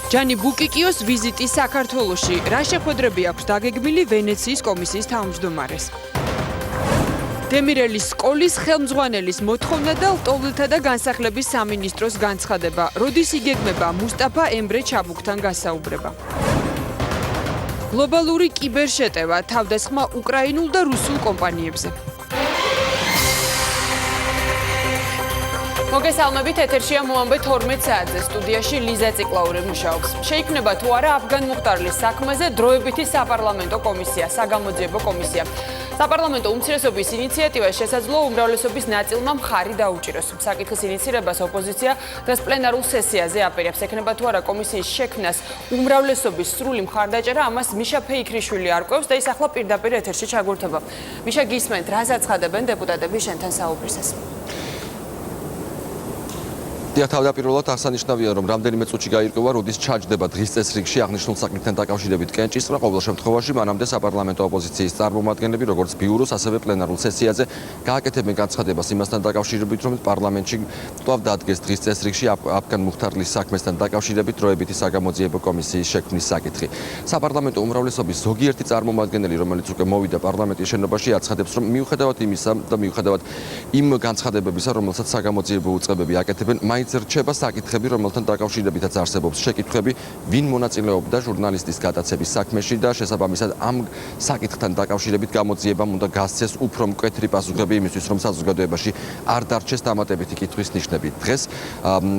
ჯანი ბუკიკიოს ვიზიტი საქართველოში. რა შეხვედრები აქვს დაგეგმილი ვენეციის კომისიის თავმჯდომარეს. დემირელის სკოლის ხელმძღვანელის მოთხოვნა და ლტოლვილთა და განსახლების სამინისტროს განცხადება. როდის იგეგმება მუსტაფა ემრე ჩაბუქთან გასაუბრება. გლობალური კიბერშეტევა თავდასხმა უკრაინულ და რუსულ კომპანიებზე. მოგესალმებით, ეთერშია მოამბე 12 საათზე სტუდიაში ლიზა ციკლაური მუშაობს. შეიქმნება თუ არა αφგან მუხტარლის საქმეზე დროებითი საპარლამენტო კომისია, საგამოძიებო კომისია. საპარლამენტო უმცირესობის ინიციატივას შესაძლოა უმრავლესობის ნაწილმა მხარი დაუჭიროს. საკითხის ინიცირებას ოპოზიცია დღეს პლენარულ სესიაზე აპირებს. ექნება თუ არა კომისიის შექმნას უმრავლესობის სრული მხარდაჭერა, ამას მიშა ფეიქრიშვილი არკვევს და ის ახლა პირდაპირ ეთერში ჩაგურთება. მიშა, გისმენთ, რას აცხადებენ დეპუტატები შენთან საუბრისას? თავდაპირველად აღსანიშნავია, რომ რამდენიმე წუთში გაირკვევა, როდის ჩაჯდება დღის წესრიგში აღნიშნულ საკითხთან დაკავშირებით კენჭისყრა. ყოველ შემთხვევაში მანამდე საპარლამენტო ოპოზიციის წარმომადგენლები, როგორც ბიუროს, ასევე პლენარულ სესიაზე გააკეთებენ განცხადებას იმასთან დაკავშირებით, რომ პარლამენტში კვლავ დადგეს დღის წესრიგში აფგან მუხტარლის საქმესთან დაკავშირებით დროებითი საგამოძიებო კომისიის შექმნის საკითხი. საპარლამენტო უმრავლესობის ზოგიერთი წარმომადგენელი, რომელიც უკვე მოვიდა პარლამენტის შენობაში, აცხადებს, რომ მიუხედავად იმისა და მიუხედავად იმ განცხადებებისა, რომელსაც საგამოძიებო უწყებები აკეთებენ, რჩება საკითხები, რომელთან დაკავშირებითაც არსებობს შეკითხვები, ვინ მონაწილეობდა ჟურნალისტის გადაცემის საქმეში და შესაბამისად ამ საკითხთან დაკავშირებით გამოძიებამ უნდა გასცეს უფრო მკვეთრი პასუხები იმისთვის, რომ საზოგადოებაში არ დარჩეს დამატებითი კითხვის ნიშნები. დღეს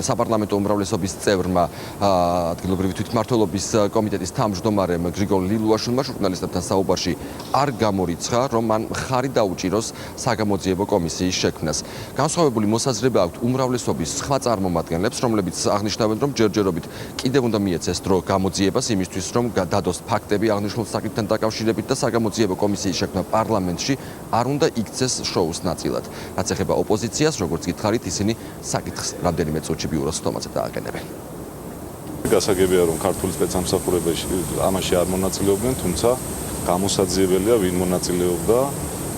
საპარლამენტო უმრავლესობის წევრმა ადგილობრივი თვითმმართველობის კომიტეტის თავმჯდომარემ გრიგოლ ლილუაშვილმა ჟურნალისტებთან საუბარში არ გამორიცხა, რომ მან მხარი დაუჭიროს საგამოძიებო კომისიის შექმნას. განსხვავებული მოსაზრება აქვთ უმრავლესობის სხვა წარმომადგენლებს, რომლებიც აღნიშნავენ, რომ ჯერჯერობით კიდევ უნდა მიეცეს დრო გამოძიებას იმისთვის, რომ დადოს ფაქტები აღნიშნულ საკითხთან დაკავშირებით და საგამოძიებო კომისიის შექმნა პარლამენტში არ უნდა იქცეს შოუს ნაწილად. რაც ეხება ოპოზიციას, როგორც გითხარით, ისინი საკითხს რამდენიმე წუთში ბიუროს სტომაზე დააყენებენ. გასაგებია, რომ ქართული სპეცსამსახურებაში ამაში არ მონაწილეობდნენ, თუმცა გამოსაძიებელია ვინ მონაწილეობდა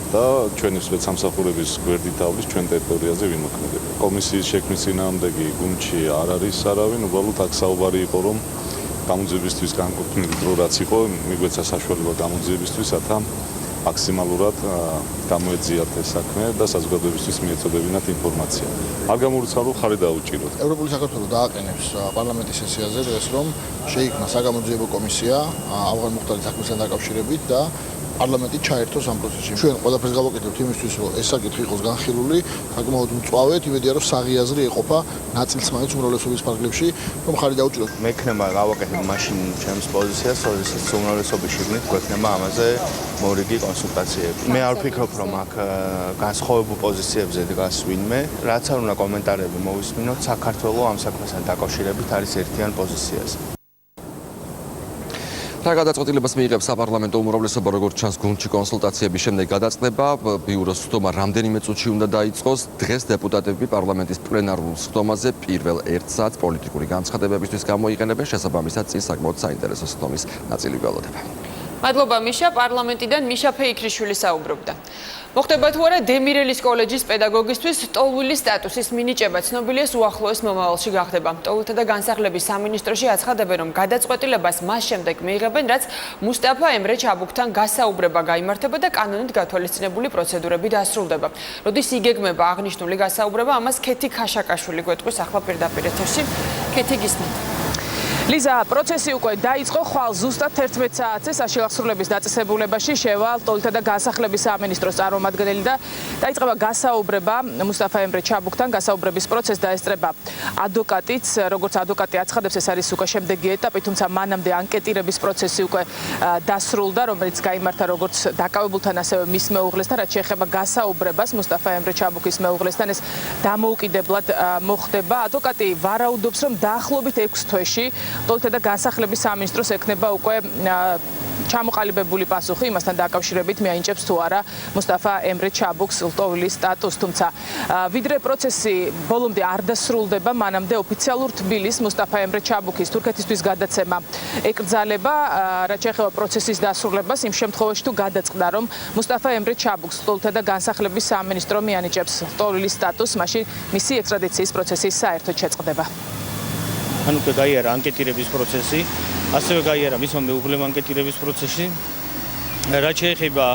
და ჩვენი სპეცსამსახურების გვერდით ავლის ჩვენ ტერიტორიაზე ვინ მოქმედება. კომისიის შექმნის წინააღმდეგი გუნდში არ არის არავინ, უბრალოდ აქ საუბარი იყო, რომ გამოძიებისთვის განკუთვნილი დრო რაც იყო, მიგვეცა საშუალება გამოძიებისთვის, რათა მაქსიმალურად გამოეძიათ ეს საქმე და საზოგადოებისთვის მიეწოდებინათ ინფორმაცია. არ გამორიცხა, რომ ხარი დაუჭიროთ. ევროპული საქართველო დააყენებს პარლამენტის სესიაზე დღეს, რომ შეიქმნა საგამოძიებო კომისია ავღან მუხტარის საქმესთან დაკავშირებით და პარლამენტი ჩაერთოს ამ პროცესში. ჩვენ ყველაფერს გავაკეთებთ იმისთვის, რომ ეს საკითხი იყოს განხილული, საკმაოდ მწვავედ, იმედია, რომ საღიაზრი ეყოფა ნაწილს მაინც უმრავლესობის ფარგლებში, რომ ხარი დაუჭიროთ. მექნება გავაკეთებ მაშინ ჩემს პოზიციას, როდესაც უმრავლესობის შიგნით გვექნება ამაზე მორიგი კონსულტაციები. მე არ ვფიქრობ, რომ აქ განსხვავებულ პოზიციებზე დგას ვინმე, რაც არ უნდა კომენტარები მოვისმინოთ, საქართველოს ამ საქმესთან დაკავშირებით არის ერთიან პოზიციაზე. რა გადაწყვეტილებას მიიღებს საპარლამენტო უმრავლესობა, როგორც ჩანს გუნდში კონსულტაციების შემდეგ გადაწყდება, ბიუროს სხდომა რამდენიმე წუთში უნდა დაიწყოს. დღეს დეპუტატები პარლამენტის პლენარულ სხდომაზე პირველ 1 საათს პოლიტიკური განცხადებებისთვის გამოიყენებენ, შესაბამისად წინ საკმაოდ საინტერესო სხდომის ნაწილი ველოდება. მადლობა მიშა, პარლამენტიდან მიშა ფეიქრიშვილი საუბრობდა. მოხდება თუ არა დემირელის კოლეჯის პედაგოგისთვის ტოლვილის სტატუსის მინიჭება, ცნობილია უახლოეს მომავალში გახდება. ტოლვილთა და განსახლების სამინისტროში აცხადებენ, რომ გადაწყვეტილებას მას შემდეგ მიიღებენ, რაც მუსტაფა ემრე ჩაბუქთან გასაუბრება გაიმართება და კანონით გათვალისწინებული პროცედურები დასრულდება. როდის იგეგმება აღნიშნული გასაუბრება, ამას ქეთი ქაშაკაშვილი გვეტყვის ახლა პირდაპირ ეთერში. ქეთი, გისმენთ. ლიზა, პროცესი უკვე დაიწყო, ხვალ ზუსტად 11 საათზე საშილახსრულების დაწესებულებაში შევა ლტოლვილთა და განსახლების სამინისტროს წარმომადგენელი და დაიწყება გასაუბრება მუსტაფა ემრე ჩაბუქთან. გასაუბრების პროცესს დაესწრება ადვოკატიც, როგორც ადვოკატი აცხადებს, ეს არის უკვე შემდეგი ეტაპი, თუმცა მანამდე ანკეტირების პროცესი უკვე დასრულდა, რომელიც გაიმართა როგორც დაკავებულთან, ასევე მის მეუღლესთან, რაც შეეხება გასაუბრებას მუსტაფა ემრე ჩაბუქის მეუღლესთან, ეს დამოუკიდებლად მოხდება. ადვოკატი ვარაუდობს, რომ დაახლოებით 6 თვეში ლტოლვილთა და განსახლების სამინისტროს ექნება უკვე ჩამოყალიბებული პასუხი იმასთან დაკავშირებით მეანიჭებს თუ არა მუსტაფა ემრე ჩაბუქს ლტოლვილის სტატუსს, თუმცა ვიდრე პროცესი ბოლომდე არ დასრულდება, მანამდე ოფიციალურ თბილისს მუსტაფა ემრე ჩაბუქის თურქეთისთვის გადაცემა ეკრძალება, რაც შეეხება პროცესის დასრულებას, იმ შემთხვევაში თუ გადაწყდა, რომ მუსტაფა ემრე ჩაბუქს ლტოლვილთა და განსახლების სამინისტრო მეანიჭებს ლტოლვილის სტატუსს, მაშინ მისი ექსტრადიციის პროცესი საერთოდ შეწყდება. ანუ გაიარა ანკეტირების პროცესი, ასევე გაიარა მისმა მეუღლემ ანკეტირების პროცესი. რაც შეეხება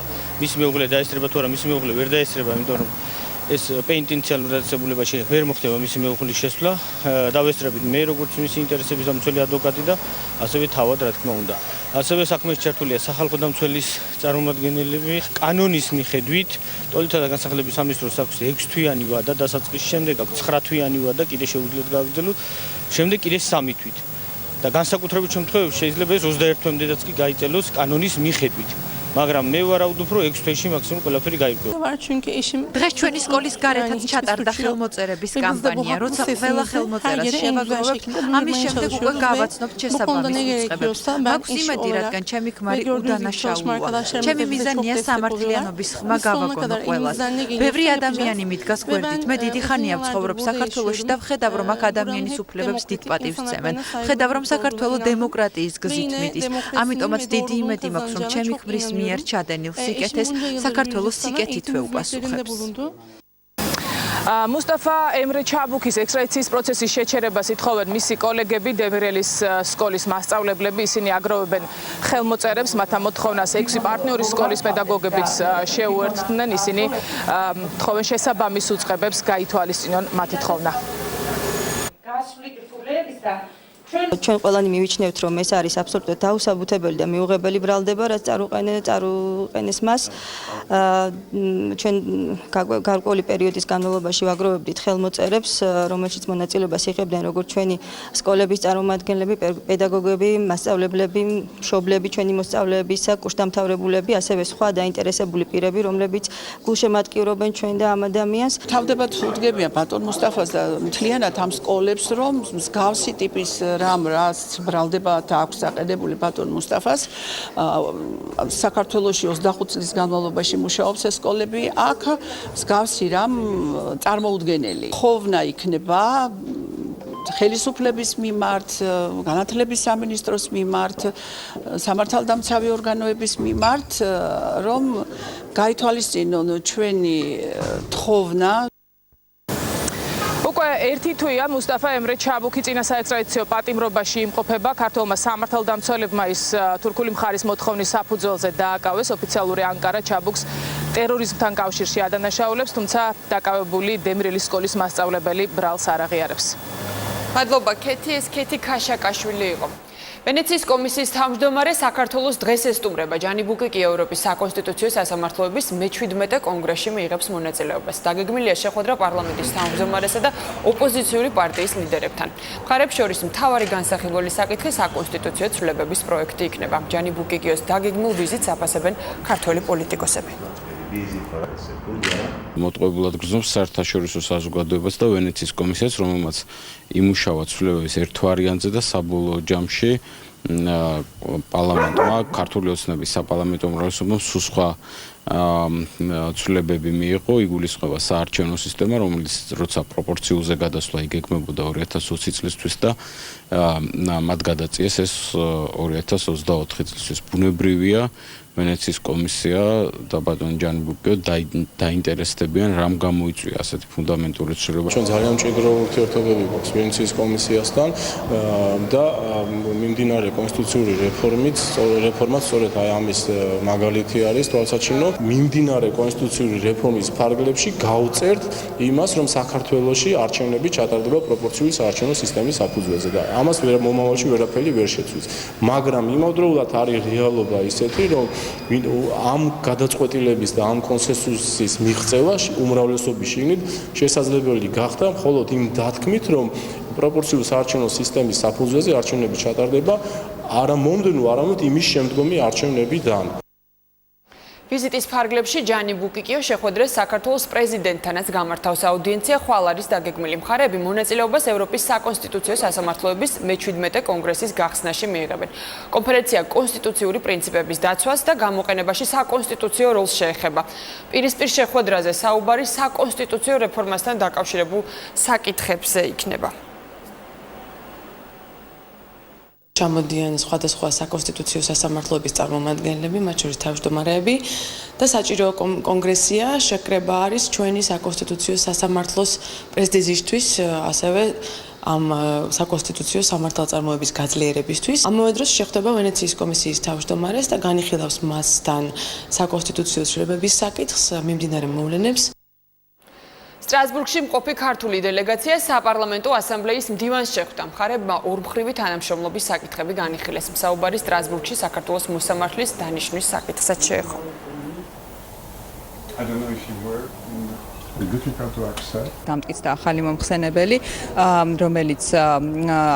მის მეუღლე დაესწრება თუ არა, მის მეუღლე ვერ დაესწრება, იმიტომ რომ ეს პეინტენციალურ დაწესებულებაში ვერ მოხდება მისი მეუღლის შესვლა. დავესწრებით მე როგორც მისი ინტერესების დამცველი ადვოკატი და ასევე თავად რა თქმა უნდა. ასევე საქმეში ჩართულია სახალხო დამცველის წარმომადგენლები. კანონის მიხედვით ტოლთა და განსახლების სამინისტროს აქვს 6 თვიანი ვადა დასაწყისის შემდეგ აქვს 9 თვიანი ვადა კიდე შეუძლიათ გავაგრძელოთ. შემდეგ კიდე 3 თვით. და განსაკუთრებით შემთხვევებში შეიძლება ეს 21 თვემდეც კი გაიწელოს კანონის მიხედვით. მაგრამ მე ვარაუდობ, რომ 6 თვეში მაქსიმუმ ყველაფერი გაირკვევა. დღეს ჩვენი სკოლის გარეთაც ჩატარდა ხელმოწერების კამპანია, როცა ყველა ხელმოწერას შევაგროვებთ, ამის შემდეგ უკვე გავაცნობთ შესაბამის უწყებებს. მაქვს იმედი, რადგან ჩემი ქმარი უდანაშაულია. ჩემი მიზანია სამართლიანობის ხმა გავაგონო ყველას. ბევრი ადამიანი მიდგას გვერდით. მე დიდი ხანია ვცხოვრობ საქართველოში და ვხედავ, რომ აქ ადამიანის უფლებებს დიდ პატივს სცემენ. ვხედავ, რომ საქართველო დემოკრატიის გზით მიდის. ამიტომაც დიდი იმედი მაქვს, რომ ჩემი ქმრის მიერ ჩადენილ სიკეთეს საქართველოს სიკეთითვე უპასუხებს. მუსტაფა ემრე ჩაბუქის ექსტრადიციის პროცესის შეჩერებას ითხოვენ მისი კოლეგები დემირელის სკოლის მასწავლებლები. ისინი აგროვებენ ხელმოწერებს, მათ ამ მოთხოვნას 6 პარტნიორის სკოლის პედაგოგებიც შეუერთდნენ. ისინი თხოვენ შესაბამის უწყებებს გაითვალისწინონ მათი თხოვნა. ჩვენ ყველანი მივიჩნევთ, რომ ეს არის აბსოლუტურად დაუსაბუთებელი და მიუღებელი ბრალდება, რაც წარუყენეს მას. ჩვენ გარკვეული პერიოდის განმავლობაში ვაგროვებდით ხელმოწერებს, რომელშიც მონაწილეობას იღებდნენ როგორც ჩვენი სკოლების წარმომადგენლები, პედაგოგები, მასწავლებლები, მშობლები, ჩვენი მოსწავლეებისა, კურსდამთავრებულები, ასევე სხვა დაინტერესებული პირები, რომლებიც გულშემატკივრობენ ჩვენ და ამ ადამიანს. თავდებათ უდგებიან ბატონ მუსტაფას და მთლიანად ამ სკოლებს, რომ მსგავსი ტიპის რაც ბრალდება აქვს აყენებული ბატონ მუსტაფას. საქართველოში 25 წლის განმავლობაში მუშაობს ეს სკოლები, აქ მსგავსი რამ წარმოუდგენელი. ხოვნა იქნება ხელისუფლების მიმართ, განათლების სამინისტროს მიმართ, სამართალდამცავი ორგანოების მიმართ, რომ გაითვალისწინონ ჩვენი თხოვნა. უკვე ერთი თვეა მუსტაფა ემრე ჩაბუქი წინა საექსტრადიციო პატიმრობაში იმყოფება. ქართველმა სამართალდამცველებმა ის თურქული მხარის მოთხოვნის საფუძველზე დააკავეს. ოფიციალური ანკარა ჩაბუქს ტერორიზმთან კავშირში ადანაშაულებს, თუმცა დაკავებული დემირელის სკოლის მასწავლებელი ბრალს არ აღიარებს. მადლობა ქეთი, ეს ქეთი ქაშაკაშვილი იყო. ვენეციის კომისიის თავმჯდომარე საქართველოს დღეს ესტუმრება. ჯანიბუკი კი ევროპის საკონსტიტუციო სასამართლოების მე-17 კონგრესში მიიღებს მონაწილეობას. დაგეგმილია შეხვედრა პარლამენტის თავმჯდომარესა და ოპოზიციური პარტიის ლიდერებთან. მხარებს შორის მთავარი განსახილველი საკითხი საკონსტიტუციო ცვლილებების პროექტი იქნება. ჯანიბუკიკიოს დაგეგმილ ვიზიტს აფასებენ ქართველი პოლიტიკოსები. მოტყუებულად გრძნობს საერთაშორისო საზოგადოებას და ვენეციის კომისიას, რომელმაც იმუშავა ცვლილებების ერთვარიანზე და საბოლოო ჯამში პარლამენტმა ქართული ოცნების საპარლამენტო უმრავლესობამ სხვა ცვლილებები მიიღო. იგულისხმება საარჩევნო სისტემა, რომელიც როცა პროპორციულზე გადასვლა იგეგმებოდა 2020 წლისთვის და მათ გადაწიეს ეს 2024 წლისთვის. ბუნებრივია ვენეციის კომისია და ბატონ ჯანიბუკიო დაინტერესდებიან რამ გამოიწვია ასეთი ფუნდამენტური ცვლილება. ჩვენ ძალიან მჭიდრო ურთიერთობები გვაქვს ვენეციის კომისიასთან და მიმდინარე კონსტიტუციური რეფორმაც სწორედ აი ამის მაგალითი არის თვალსაჩინო. მიმდინარე კონსტიტუციური რეფორმის ფარგლებში გავწერთ იმას, რომ საქართველოში არჩევნები ჩატარდება პროპორციული საარჩევნო სისტემის საფუძველზე და ამას მომავალში ვერაფერი ვერ შეცვლის. მაგრამ იმავდროულად არის რეალობა ისეთი, რომ ამ გადაწყვეტილების და ამ კონსენსუსის მიღწევა უმრავლესობის შიგნით შესაძლებელი გახდა მხოლოდ იმ დათქმით, რომ პროპორციული საარჩევნო სისტემის საფუძველზე არჩევნები ჩატარდება არა მომდევნო, არამედ იმის შემდგომი არჩევნებიდან. ვიზიტის ფარგლებში ჯანიბუკიკიო შეხვედრეს საქართველოს პრეზიდენტთანაც გამართავს აუდიენცია. ხვალ არის დაგეგმილი. მხარეები მონაწილეობას ევროპის საკონსტიტუციო სასამართლოების მე-17 კონგრესის გახსნაში მიიღებენ. კონფერენცია კონსტიტუციური პრინციპების დაცვას და გამოყენებაში საკონსტიტუციო როლს შეეხება. პირისპირ შეხვედრაზე საუბარი საკონსტიტუციო რეფორმასთან დაკავშირებულ საკითხებზე იქნება. ჩამოდიან სხვადასხვა საკონსტიტუციო სასამართლოების წარმომადგენლები, მათ შორის თავმჯდომარეები და საჭირო კონგრესია შეკრება არის ჩვენი საკონსტიტუციო სასამართლოს პრესტიჟისთვის, ასევე ამ საკონსტიტუციო სამართალწარმოების გაძლიერებისთვის. ამავე დროს შეხვდება ვენეციის კომისიის თავმჯდომარეს და განიხილავს მასთან საკონსტიტუციო ცვლილებების საკითხს, მიმდინარე მოვლენებს. სტრასბურგში მყოფი ქართული დელეგაცია საპარლამენტო ასამბლეის მდივანს შეხვდა. მხარებმა ორმხრივი თანამშრომლობის საკითხები განიხილეს. საუბარი სტრასბურგში საქართველოს მოსამართლის დანიშვნის საკითხსაც შეეხო. დამტკიცდა ახალი მომხსენებელი, რომელიც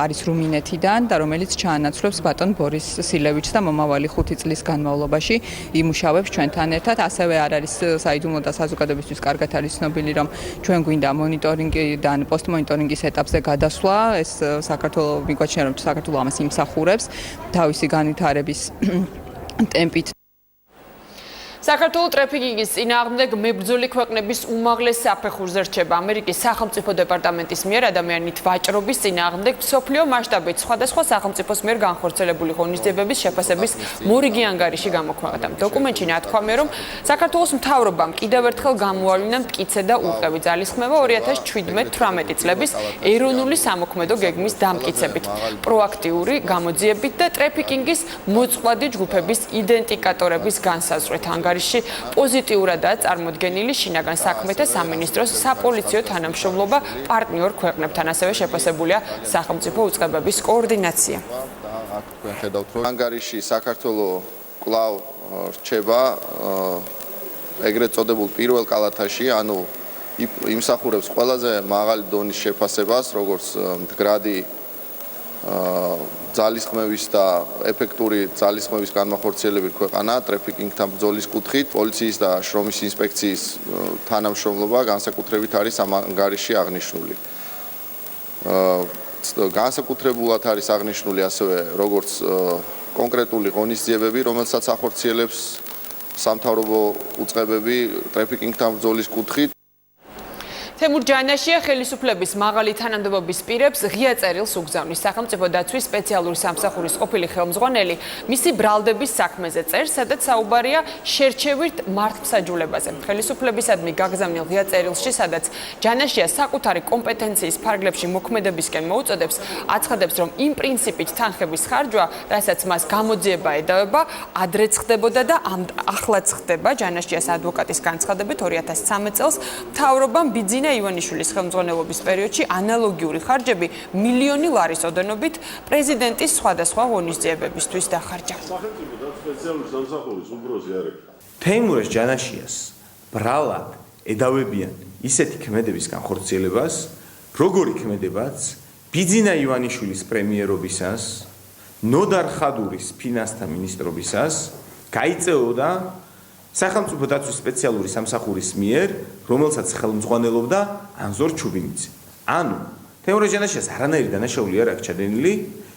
არის რუმინეთიდან და რომელიც ჩაანაცვლებს ბატონ ბორის სილევიჩს და მომავალი 5 წლის განმავლობაში იმუშავებს ჩვენთან ერთად. ასევე არ არის საიდუმლო და საზოგადოებისთვის კარგად არის ცნობილი, რომ ჩვენ გვინდა მონიტორინგიდან პოსტმონიტორინგის ეტაპზე გადასვლა. ეს საქართველოს მიგვაჩნია, რომ საქართველოს ამას იმსახურებს თავისი განვითარების ტემპით. საქართველოს ტრაფიკინგის წინააღმდეგ მებრძოლი ქვეყნების უმაღლეს საფეხურზე რჩება. ამერიკის სახელმწიფო დეპარტამენტის მიერ ადამიანით ვაჭრობის წინააღმდეგ მსოფლიო მასშტაბით სხვადასხვა სახელმწიფოს მიერ განხორციელებული ღონისძიებების შეფასების მორიგი ანგარიში გამოქვეყნდა. დოკუმენტში ნათქვამია, რომ საქართველოს მთავრობამ კიდევ ერთხელ გამოავლინა მტკიცე და ურყევი ძალისხმევა 2017-18 წლების ეროვნული სამოქმედო გეგმის დამტკიცებით, პროაქტიული გამოძიებით და ტრაფიკინგის მოწყვლადი ჯგუფების იდენტიკატორების განსაზღვრით. ანგარიში პოზიტიურადაა წარმოდგენილი შინაგან საქმეთა სამინისტროს საპოლიციო თანამშრომლობა პარტნიორ ქვეყნებთან, ასევე შეფასებულია სახელმწიფო უწყებების კოორდინაცია. აქ თქვენ ხედავთ, რომ ანგარიში საქართველოს კვლავ რჩება ეგრეთ წოდებულ პირველ კალათაში, ანუ იმსახურებს ყველაზე მაღალი დონის შეფასებას, როგორც მდგრადი ძალისხმევის და ეფექტური ძალისხმევის განმახორციელებელი ქვეყანა ტრაფიკინგთან ბრძოლის კუთხით. პოლიციის და შრომის ინსპექციის თანამშრომლობა განსაკუთრებით არის ამ ანგარიში აღნიშნული. განსაკუთრებულად არის აღნიშნული ასევე როგორც კონკრეტული ღონისძიებები, რომელსაც ახორციელებს სამთავრობო უწყებები ტრაფიკინგთან ბრძოლის კუთხით. თემურ ჯანაშია ხელისუფლების მაღალი თანამდებობის პირებს ღია წერილს უგზავნის. სახელმწიფო დაცვის სპეციალური სამსახურის ყოფილი ხელმძღვანელი მისი ბრალდების საქმეზე წერს, სადაც საუბარია შერჩევით მართლმსაჯულებაზე. ხელისუფლებისადმი გაგზავნილ ღია წერილში, სადაც ჯანაშია საკუთარი კომპეტენციის ფარგლებში მოქმედებისკენ მოუწოდებს, აცხადებს, რომ იმ პრინციპით თანხების ხარჯვა, რასაც მას გამოძიება ედავება, ადრეც ხდებოდა და ახლაც ხდება. ჯანაშიას ადვოკატის განცხადებით 2013 წელს მთავრობამ ბიძინა ივანიშვილის ხელმძღვანელობის პერიოდში ანალოგიური ხარჯები მილიონი ლარის ოდენობით პრეზიდენტის სხვადასხვა ღონისძიებებისთვის დახარჯა. თეიმურაზ ჯანაშიას ბრალად ედავებიან ისეთი ქმედების განხორციელებას, როგორი ქმედებაც ბიძინა ივანიშვილის პრემიერობისას, ნოდარ ხადურის ფინანსთა მინისტრობისას გაიწეოდა სახელმწიფო დაცვის სპეციალური სამსახურის მიერ, რომელსაც ხელმძღვანელობდა ანზორ ჩუბინიძე. ანუ თეიმურაზ ჯანაშიას არანაირი დანაშაული არ აქვს ჩადენილი,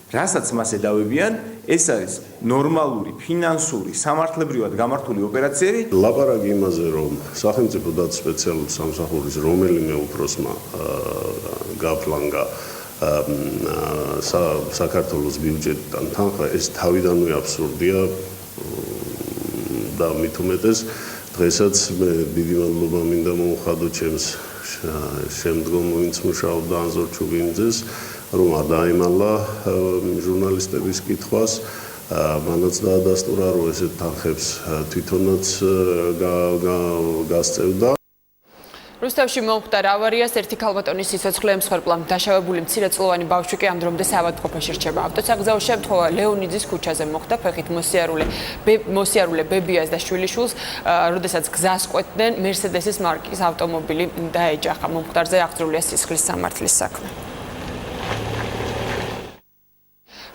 რასაც მას ედავებიან, ეს არის ნორმალური ფინანსური სამართლებრივად გამართული ოპერაციები. ლაპარაკი იმაზე, რომ სახელმწიფო დაცვის სპეციალური სამსახურის რომელიმე უფროსმა გაფლანგა საქართველოს ბიუჯეტიდან თანხა, ეს თავიდანვე აბსურდია. და მით უმეტეს დღესაც მე დიდი მადლობა მინდა მომხადო ჩემს შემდგომ ვინც მუშაობდა ანზორ ჩუბინიძეს, რომ არ დაიმალა ჟურნალისტების კითხვას, მანაც დაადასტურა, რომ ესეთ თანხებს თვითონაც გასწევდა. რუსთავში მომხდარ ავარიას ერთი ქალბატონის სიცოცხლე ემსხვერპლა. დაშავებული მცირეწლოვანი ბავშვი კი ამ დრომდე საავადმყოფოში რჩება. ავტოსაგზაო შემთხვევა ლეონიძის ქუჩაზე მოხდა. ფეხით მოსიარულე ბებიას და შვილიშვილს, როდესაც გზას ყვეთდნენ, მერსედესის მარკის ავტომობილი დაეჯახა. მომხდარზე აღძრულია სისხლის სამართლის საქმე.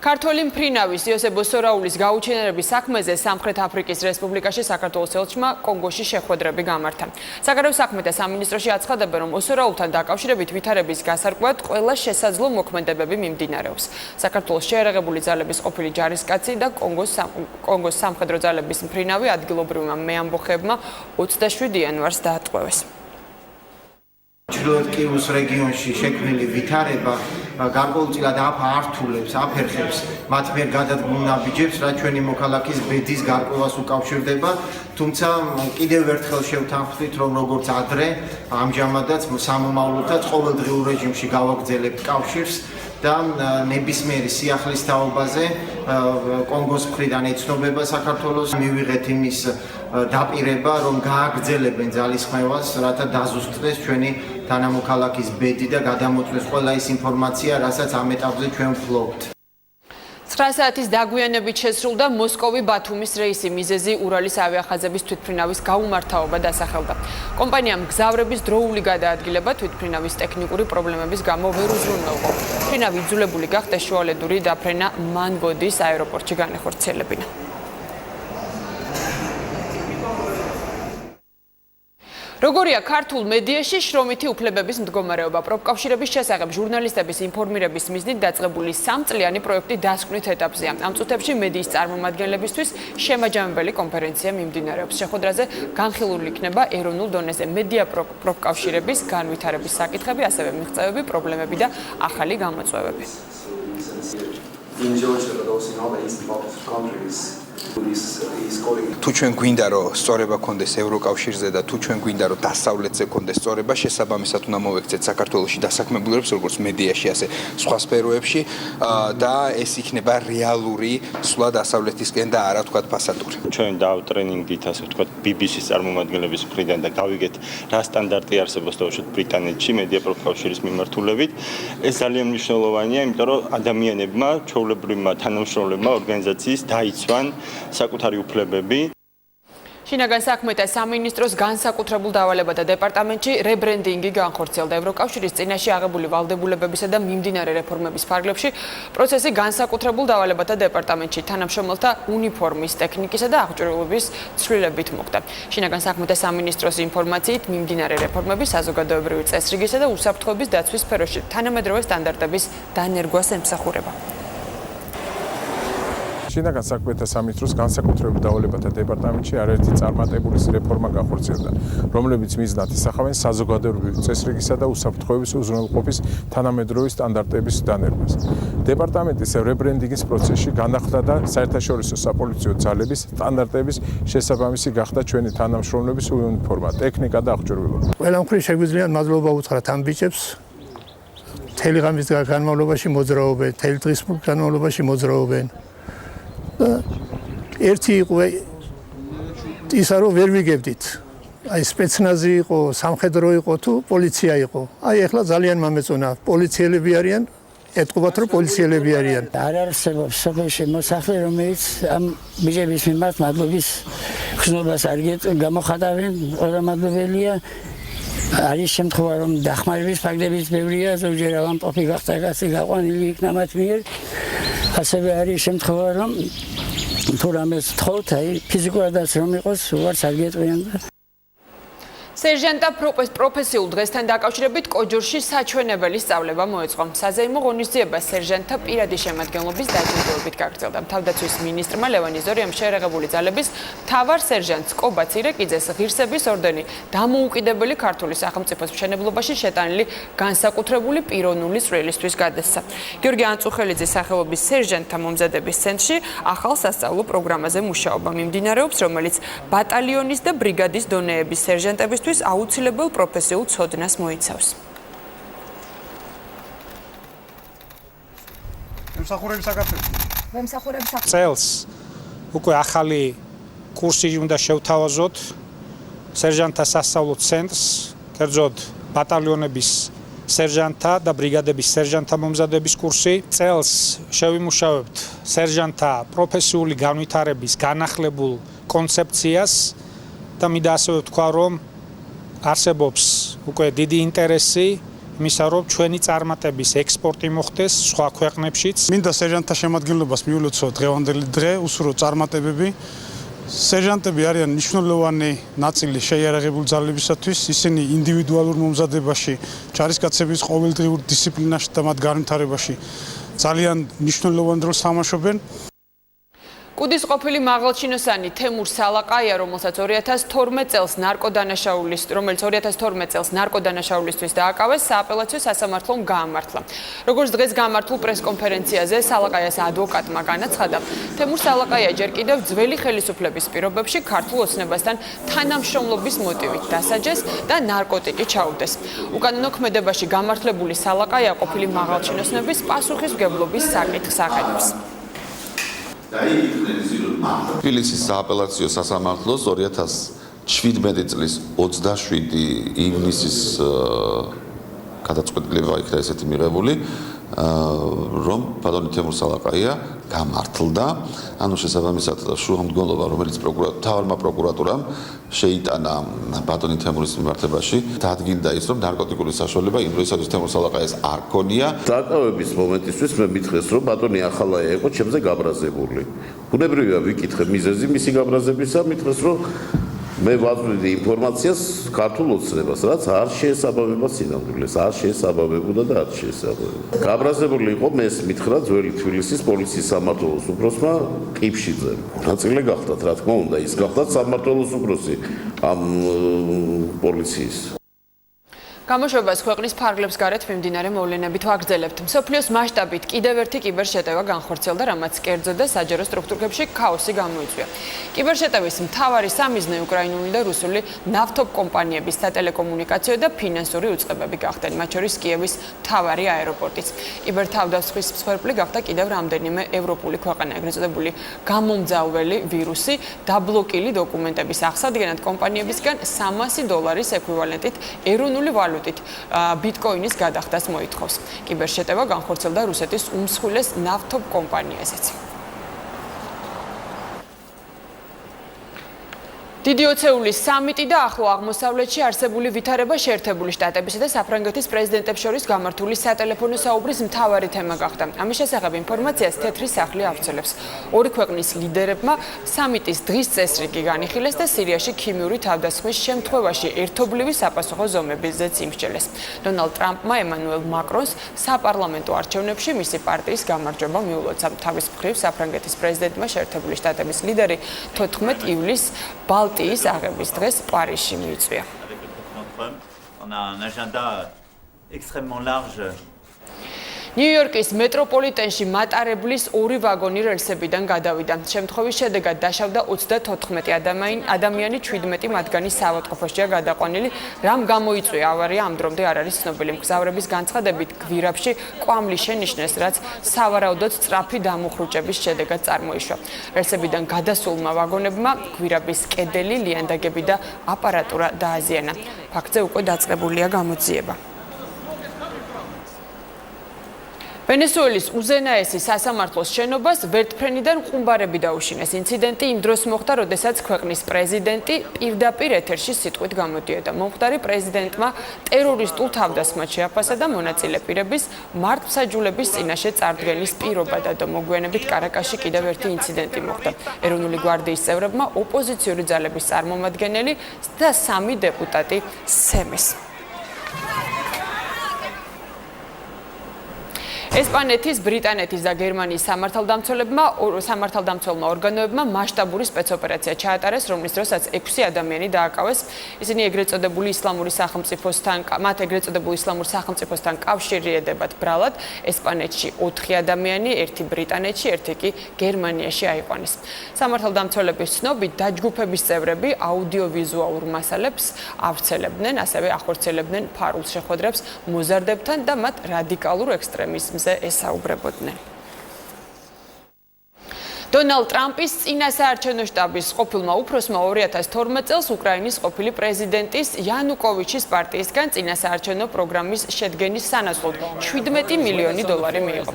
ქართველი მფრინავის იოსებ ოსორაულის გაუჩინარების საქმეზე სამხრეთ აფრიკის რესპუბლიკაში საქართველოს ელჩმა კონგოში შეხვედრები გამართა. საგარეო საქმეთა სამინისტროში აცხადებენ, რომ ოსორაულთან დაკავშირებით ვითარების გასარკვევად ყველა შესაძლო მოქმედებები მიმდინარეობს. საქართველოს შეერაღებული ძალების ყოფილი ჯარისკაცი და კონგოს სამხედრო ძალების მფრინავი ადგილობრივმა მეამბოხებმა 27 იანვარს დაატყვევეს. ჩრდილოეთ კივუს რეგიონში შექმნილი ვითარება გარკვეულწილად ართულებს, აფერხებს მათ მიერ გადადგმულ ნაბიჯებს, რაც ჩვენი მოქალაქის ბედის გარკვევას უკავშირდება. თუმცა კიდევ ერთხელ შევთანხმდით, რომ როგორც ადრე, ამჟამადაც სამომავლოდაც ყოველდღიურ რეჟიმში გავაგრძელებთ კავშირს და ნებისმიერი სიახლის თაობაზე კონგოს მხრიდან ეცნობება საქართველოს, მივიღეთ იმის დაპირება, რომ გააგრძელებენ ძალისხმევას, რათა დაზუსტდეს ჩვენი თანამოქალაქის ბედი და გადამოწმეს ყველა ის ინფორმაცია, რასაც ამ ეტაპზე ჩვენ ვფლობთ. 9 საათის დაგვიანებით შესრულდა მოსკოვი-ბათუმის რეისი მიზეზი ურალის ავიახაზების თვითმფრინავის გაუმართავობა დასახელდა. კომპანიამ მგზავრების დროული გადაადგილება თვითმფრინავის ტექნიკური პრობლემების გამო ვერ უზრუნველყო. მფრინავი იძულებული გახდა შუალედური დაფრენა მანგოდის აეროპორტში განეხორციელებინა. როგორია ქართულ მედიაში შრომითი უფლებების მდგომარეობა? პროფკავშირების შესახებ ჟურნალისტების ინფორმირების მიზნით დაწყებული 3 წლიანი პროექტი დასკვნით ეტაპზეა. ამ წუთებში მედიის წარმომადგენლებისთვის შემაჯამებელი კონფერენცია მიმდინარეობს. შეხვედრაზე განხილული იქნება ეროვნულ დონეზე მედია პროფკავშირების განვითარების საკითხები, ასევე მიღწევები, პრობლემები და ახალი გამოწვევები. თუ ჩვენ გვინდა რომ სწორება კონდეს ევროკავშირზე და თუ ჩვენ გვინდა რომ დასავლეთზე კონდეს სწორება, შესაბამისად უნდა მოვექცეთ საქართველოში დასაქმებულებს როგორც მედიაში, ასე სხვა სფეროებში და ეს იქნება რეალური სვლა დასავლეთისკენ და არა თქვა ფასადური. ჩვენ დავტრენინგით, ასე ვთქვა, BBC-ის წარმომადგენლების მხრიდან და გავიგეთ რა სტანდარტი არსებობს თავს ბრიტანეთში მედია პროფკავშირის მიმართულებით. ეს ძალიან მნიშვნელოვანია, იმიტომ რომ ადამიანებმა, ჩვეულებრივმა თანამშრომლებმა ორგანიზაციის დაიცვან საკუთარი უფლებები. შინაგან საქმეთა სამინისტროს განსაკუთრებულ დავალებათა დეპარტამენტში რებრენდინგი განხორციელდა. ევროკავშირის წინაშე აღებული ვალდებულებებისა და მიმდინარე რეფორმების ფარგლებში პროცესი განსაკუთრებულ დავალებათა დეპარტამენტში თანამშრომელთა უნიფორმის, ტექნიკისა და აღჭურვილობის ცვლილებით მოხდა. შინაგან საქმეთა სამინისტროს ინფორმაციით მიმდინარე რეფორმები საზოგადოებრივი წესრიგისა და უსაფრთხოების დაცვის სფეროში თანამედროვე სტანდარტების დანერგვას ემსახურება. შინაგან საქმეთა სამინისტროს განსაკუთრებულ დავალებათა დეპარტამენტში არაერთი წარმატებული რეფორმა განხორციელდა, რომლებიც მიზნად ისახავენ საზოგადოებრივი წესრიგისა და უსაფრთხოების უზრუნველყოფის თანამედროვე სტანდარტების დანერგვას. დეპარტამენტის რებრენდინგის პროცესში განახლდა და საერთაშორისო საპოლიციო ძალების სტანდარტების შესაბამისი გახდა ჩვენი თანამშრომლების უნიფორმა, ტექნიკა და აღჭურვილობა. ყველა მხრივ შეგვიძლია მადლობა უთხრათ ამ ბიჭებს. მთელი ღამის განმავლობაში მოძრაობენ, მთელი დღის განმავლობაში მოძრაობენ. ერთი იყო ისა რომ ვერ ვიგებდით. აი სპეცნაზი იყო, სამხედრო იყო თუ პოლიცია იყო. აი ახლა ძალიან მომეწონა. პოლიციელები არიან, ეთყობათ რომ პოლიციელები არიან. არ არსებობს სოფელში მოსახლე, რომელიც ამ ბიჭების მიმართ მადლობის ხსნობას არ გამოხატავენ, ყველა მადლობელია. არის შემთხვევა რომ დახმარების ფაქტებიც ბევრია, ზოგჯერ ავამპოფი გახდა კაცი გაყვანილი იქნა მათ მიერ. ასევე არის შემთხვევა რომ თუ რამეს თხოვთ, აი ფიზიკურადაც რომ იყოს, უარს არ გეტყვიან და სერჟანტთა პროფესიულ დღესთან დაკავშირებით კოჯორში საჩვენებელი სწავლება მოეწყო. საზეიმო ღონისძიება სერჟანტთა პირადი შემადგენლობის დაჯილდოებით გაგრძელდა. თავდაცვის მინისტრმა ლევან იზორიამ შეერაღებული ძალების მთავარ სერჟანტ კობა ცირეკიძეს ღირსების ორდენი დამოუკიდებელი ქართული სახელმწიფოს მშენებლობაში შეტანილი განსაკუთრებული პიროვნული წვლილისთვის გადასცა. გიორგი ანწუხელიძის სახელობის სერჟანტთა მომზადების ცენტრში ახალ სასწავლო პროგრამაზე მუშაობა მიმდინარეობს, რომელიც ბატალიონის და ბრიგადის დონეების სერჟანტების აუცილებელ პროფესიულ ცოდნას მოიცავს. წელს უკვე ახალი კურსი უნდა შევთავაზოთ სერჟანტთა სასწავლო ცენტრს, კერძოდ ბატალიონების სერჟანტთა და ბრიგადების სერჟანტთა მომზადების კურსი. წელს შევიმუშავებთ სერჟანტთა პროფესიული განვითარების განახლებულ კონცეფციას და მინდა ასევე ვთქვა, რომ არსებობს უკვე დიდი ინტერესი იმისა, რომ ჩვენი წარმატების ექსპორტი მოხდეს სხვა ქვეყნებშიც. მინდა სერჟანტთა შემადგენლობას მიულოცო დღევანდელი დღე, უსურო წარმატებები. სერჟანტები არიან მნიშვნელოვანი ნაწილი შეიარაღებული ძალებისათვის, ისინი ინდივიდუალურ მომზადებაში, ჯარისკაცების ყოველდღიურ დისციპლინაში და მათ განვითარებაში ძალიან მნიშვნელოვან როლს თამაშობენ. კუდის ყოფილი მაღალჩინოსანი თემურ სალაყაია, რომელიც 2012 წელს ნარკოდანაშაულისთვის დააკავეს, სააპელაციო სასამართლომ გაამართლა. როგორც დღეს გამართულ პრესკონფერენციაზე სალაყაიას ადვოკატმა განაცხადა, თემურ სალაყაია ჯერ კიდევ ძველი ხელისუფლების პირობებში ქართულ ოცნებასთან თანამშრომლობის მოტივით დასაჯეს და ნარკოტიკი ჩაუდეს. უკანონო ქმედებაში გამართლებული სალაყაია ყოფილი მაღალჩინოსნების პასუხისმგებლობის საკითხს აყენებს. თბილისის სააპელაციო სასამართლოს 2017 წლის 27 ივნისის გადაწყვეტილება იქნა ესეთი მიღებული, რომ ბატონი თემურ სალაყაია გამართლდა, ანუ შესაბამისად შუამდგომლობა, რომელიც მთავარმა პროკურატურამ შეიტანა ბატონი თემურის მიმართებაში, დადგინდა ის, რომ ნარკოტიკული საშუალება იმ დროისათვის თემურ სალაყაიას არ ქონია. დაკავების მომენტისთვის მე მითხრეს, რომ ბატონი ახალაია იყო ჩემზე გაბრაზებული. ბუნებრივია ვიკითხე მიზეზი მისი გაბრაზებისა, მითხრეს, რომ მე ვაწვდიდი ინფორმაციას ქართულ ოცნებას, რაც არ შეესაბამება სინამდვილეს, არ შეესაბამებოდა და არ შეესაბამება. გაბრაზებული იყო მე მითხრა ძველი თბილისის პოლიციის სამმართველოს უფროსმა ყიფშიძე. ნაწილი გახდათ, რა თქმა უნდა, ის გახდათ სამმართველოს უფროსი ამ პოლიციის. გამოშვებას ქვეყნის ფარგლებს გარეთ მიმდინარე მოვლენებით ვაგრძელებთ. მსოფლიოს მასშტაბით კიდევ ერთი კიბერშეტევა განხორციელდა, რამაც კერძო და საჯარო სტრუქტურებში ქაოსი გამოიწვია. კიბერშეტევის მთავარი სამიზნე უკრაინული და რუსული ნავთობ კომპანიების სატელეკომუნიკაციო და ფინანსური უწყებები გახდნენ, მათ შორის კიევის მთავარი აეროპორტიც. კიბერთავდასხმის მსხვერპლი გახდა კიდევ რამდენიმე ევროპული ქვეყანა, ეგრეთ წოდებული გამომძალველი ვირუსი, დაბლოკილი დოკუმენტების აღსადგენად კომპანიებისგან $300 ექვივალენტით ეროვნული ბიტკოინის გადახდას მოითხოვს. კიბერშეტევა განხორციელდა რუსეთის უმსხვილეს ნავთობ კომპანიაზეც. დიდი ოცეულის სამიტი და ახლო აღმოსავლეთში არსებული ვითარება შეერთებული შტატებისა და საფრანგეთის პრეზიდენტებს შორის გამართული სატელეფონო საუბრის მთავარი თემა გახდა. ამის შესახებ ინფორმაციას თეთრი სახლი ავრცელებს. ორი ქვეყნის ლიდერებმა სამიტის დღის წესრიგი განიხილეს და სირიაში ქიმიური თავდასხმის შემთხვევაში ერთობლივი საპასუხო ზომებზეც იმსჯელეს. დონალდ ტრამპმა ემანუელ მაკრონს საპარლამენტო არჩევნებში მისი პარტიის გამარჯვება მიულოცა. თავის მხრივ საფრანგეთის პრეზიდენტმა შეერთებული შტატების ლიდერი 14 ივლისს ბალტიის აღების დღეს პარიზში მიიწვია. ნიუ-იორკის მეტროპოლიტენში მატარებლის ორი ვაგონი რელსებიდან გადავიდა. შემთხვევის შედეგად დაშავდა 34 ადამიანი, 17 მათგანი საავადმყოფოშია გადაყვანილი. რამ გამოიწვია ავარია, ამ დრომდე არ არის ცნობილი. მგზავრების განცხადებით, გვირაბში კვამლი შენიშნეს, რაც სავარაუდოდ სწრაფი დამუხრუჭების შედეგად წარმოიშვა. რელსებიდან გადასულმა ვაგონებმა გვირაბის კედელი, ლიანდაგები და აპარატურა დააზიანა. ფაქტზე უკვე დაწყებულია გამოძიება. ვენესუელის უზენაესი სასამართლოს შენობას ვერტფრენიდან ყუმბარები დაუშინეს. ინციდენტი იმ დროს მოხდა, როდესაც ქვეყნის პრეზიდენტი პირდაპირ ეთერში სიტყვით გამოდიოდა. მომხდარი პრეზიდენტმა ტერორისტულ თავდასხმად შეაფასა და მონაწილე პირების მართლმსაჯულების წინაშე წარდგენის პირობა დადო. მოგვიანებით კარაკაში კიდევ ერთი ინციდენტი მოხდა. ეროვნული გვარდიის წევრებმა ოპოზიციური ძალების წარმომადგენელი და 3 დეპუტატი სცემეს. ესპანეთის, ბრიტანეთის და გერმანიის სამართალდამცველმა ორგანოებმა მასშტაბური სპეცოპერაცია ჩაატარეს, რომლის დროსაც 6 ადამიანი დააკავეს. ისინი ეგრეთ წოდებული ისლამური სახელმწიფოსთან კავშირიდებათ ბრალად. ესპანეთში 4 ადამიანი, 1 ბრიტანეთში, 1 კი გერმანიაში აიყვანეს. სამართალდამცველების ცნობით, დაჯგუფების წევრები აუდიოვიზუალურ მასალებს ავრცელებდნენ, ასევე ახორციელებდნენ ფარულ შეხვედრებს მოზარდებთან და მათ რადიკალურ ექსტრემიზმს ესაუბრებოდნენ. დონალდ ტრამპის წინა საარჩევნო შტაბის ყოფილმა უფროსმა 2012 წელს უკრაინის ყოფილი პრეზიდენტის იანუკოვიჩის პარტიისგან წინა საარჩევნო პროგრამის შედგენის სანაცვლოდ $17 მილიონი მიიღო.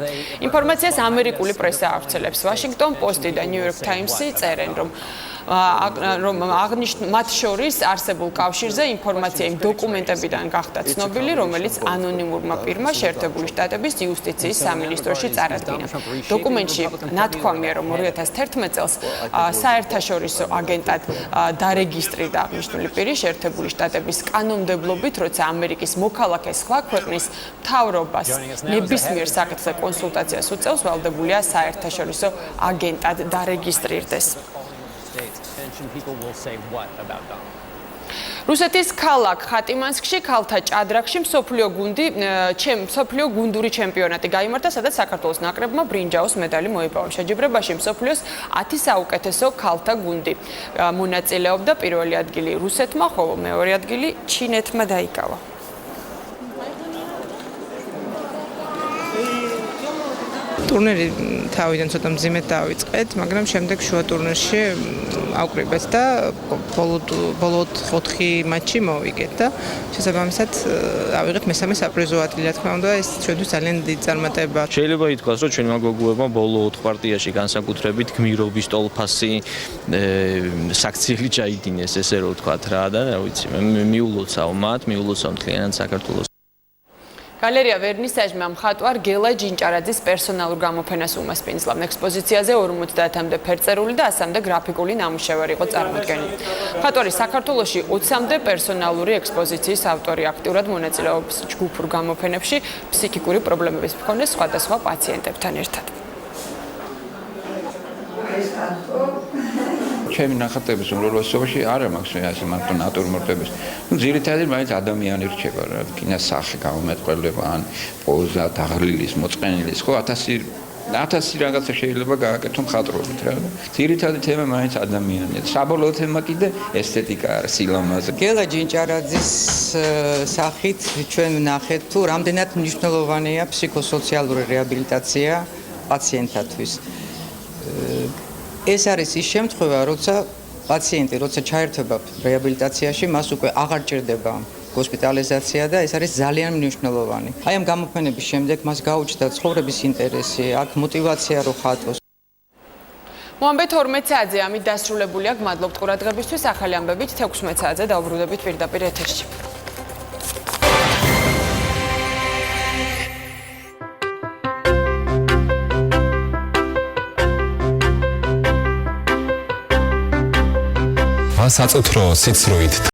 ინფორმაციას ამერიკული პრესა ავრცელებს. ვაშინგტონ პოსტი და ნიუ-იორკ ტაიმსი წერენ, რომ რომ მათ შორის არსებულ კავშირზე ინფორმაცია იმ დოკუმენტებიდან გახდა ცნობილი, რომელიც ანონიმურმა პირმა შეერთებული შტატების იუსტიციის სამინისტროში წარადგინა. დოკუმენტში ნათქვამია, რომ 2011 წელს საერთაშორისო აგენტად დარეგისტრირდა აღნიშნული პირი შეერთებული შტატების კანონმდებლობით, როცა ამერიკის მოქალაქე სხვა ქვეყნის მთავრობას ნებისმიერ საკითხზე კონსულტაციას უწევს, ვალდებულია საერთაშორისო აგენტად დარეგისტრირდეს. რუსეთის ქალაქ ხატიმანსკში ქალთა ჭადრაკში მსოფლიო გუნდური ჩემპიონატი გაიმართა, სადაც საქართველოს ნაკრებმა ბრინჯაოს медаლი მოიპოვა. შეჯიბრებაში მსოფლიოს 10 საუკეთესო ქალთა გუნდი მონაწილეობდა. პირველი ადგილი რუსეთმა, ხოლო მეორე ადგილი ჩინეთმა დაიკავა. ტურნირი თავიდან ცოტა მძიმედ დავიწყეთ, მაგრამ შემდეგ შუა ტურნირში ავკრიბეთ და ბოლო 4 მატჩი მოვიგეთ და შესაბამისად ავიღეთ მესამე საპრიზო ადგილი, რა თქმა უნდა, ეს ჩვენთვის ძალიან დიდი წარმატება. შეიძლება ითქვას, რომ ჩვენმა გოგოებმა ბოლო 4 პარტიაში განსაკუთრებით გმირობის ტოლფასი საქციელი ჩაიდინეს, ესე რომ ვთქვათ რა და რა ვიცი, მიულოცავ მათ, მიულოცავ მთლიანად საქართველოს. გალერეა ვერნისაჟმა მხატვარ გელა ჯინჭარაძის პერსონალურ გამოფენას უმასპინძლა. ექსპოზიციაზე 50-მდე ფერწერული და 100-მდე გრაფიკული ნამუშევარი იყო წარმოდგენილი. მხატვარი საქართველოში 20-მდე პერსონალური ექსპოზიციის ავტორი, აქტიურად მონაწილეობს ჯგუფურ გამოფენებში ფსიქიკური პრობლემების მქონე სხვადასხვა პაციენტებთან ერთად. ჩემი ნახატების უმრავლესობაში არ მაქვს ასე მარტო ნატურმორტების. ძირითადად მაინც ადამიანი რჩება რა, კინა სახე გამომეტყველება ან პოზა, დაღლილის, მოწყენილის, ხო 1000 რაღაცა შეიძლება გააკეთო მხატვრობით რა. ძირითადი თემა მაინც ადამიანია. საბოლოო თემა კიდე ესთეტიკა არის, სილამაზე. გელა ჯინჭარაძის სახით ჩვენ ვნახეთ თუ რამდენად მნიშვნელოვანია ფსიქოსოციალური რეაბილიტაცია პაციენტთათვის. ეს არის ის შემთხვევა, როცა პაციენტი ჩაერთვება რეაბილიტაციაში, მას უკვე აღარ ჭირდება ჰოსპიტალიზაცია და ეს არის ძალიან მნიშვნელოვანი. აი ამ გამოფენების შემდეგ მას გაუჩნდა ცხოვრების ინტერესი, აქ мотиваცია რო ხატოს. მოამბე 12 საათზე ამით დასრულებულია. გმადლობთ ყურადღებისთვის. ახალი ამბებით 16 საათზე დავბრუნდებით პირდაპირ ეთერში. საწუთრო სიცრუით